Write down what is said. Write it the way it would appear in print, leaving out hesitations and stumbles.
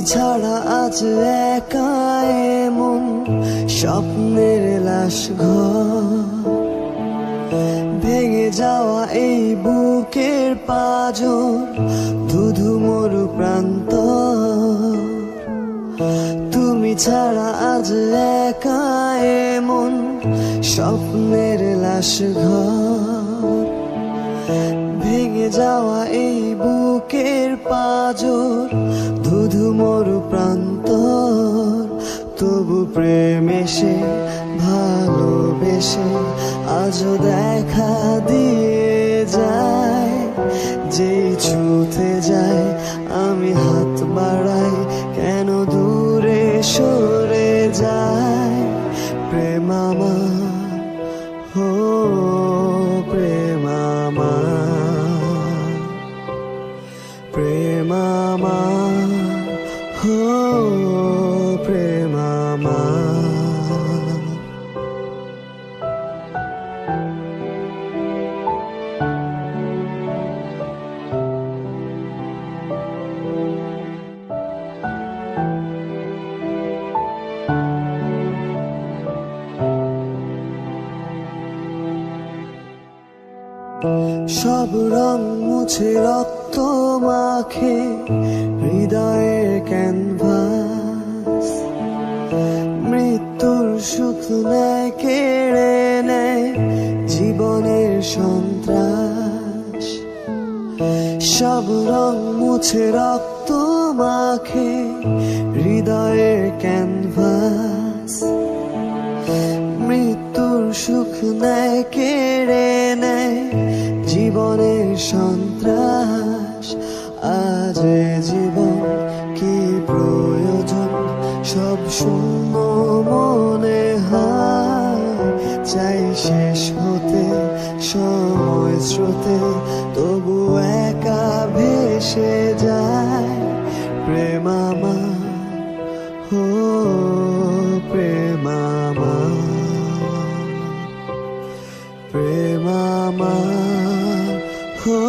ছাড়া আজ একা এমন স্বপ্নের লাশ ঘর, ভেঙে যাওয়া এই বুকের পাঁজর, ধুধু মরু প্রান্ত। তুমি ছাড়া আজ একা এমন স্বপ্নের লাশ ঘর, ভেঙে যাওয়া এই বুকের পাঁজর, ধুধু মরু প্রান্তর। তবু প্রেম এসে ভালোবেসে আজও দেখা দিয়ে যায়। যেই ছুঁতে যায় আমি হাত বাড়াই, কেন দূরে সরে যায়। প্রেম আমার, হো প্রেম আমার, প্রেম আমার, হো প্রেম আমার। সব রং মুছে রক্ত মাখে হৃদয়ের ক্যানভাস, মৃত্যুর সুখ নেয় কেড়ে নেয় জীবনের সন্ত্রাস। সব রং মুছে রক্ত মাখে হৃদয়ের ক্যানভাস, মৃত্যুর সুখ নেয় কেড়ে নেয় জীবনের সন্ত্রাস। আজ জীবন কি প্রয়োজন, সব শূন্য মনে হয়। চাই শেষ হতে সময় স্রোতে, তবু একা ভেসে যায়। প্রেম আমার, হো প্রেম আমার, প্রেম আমার, হো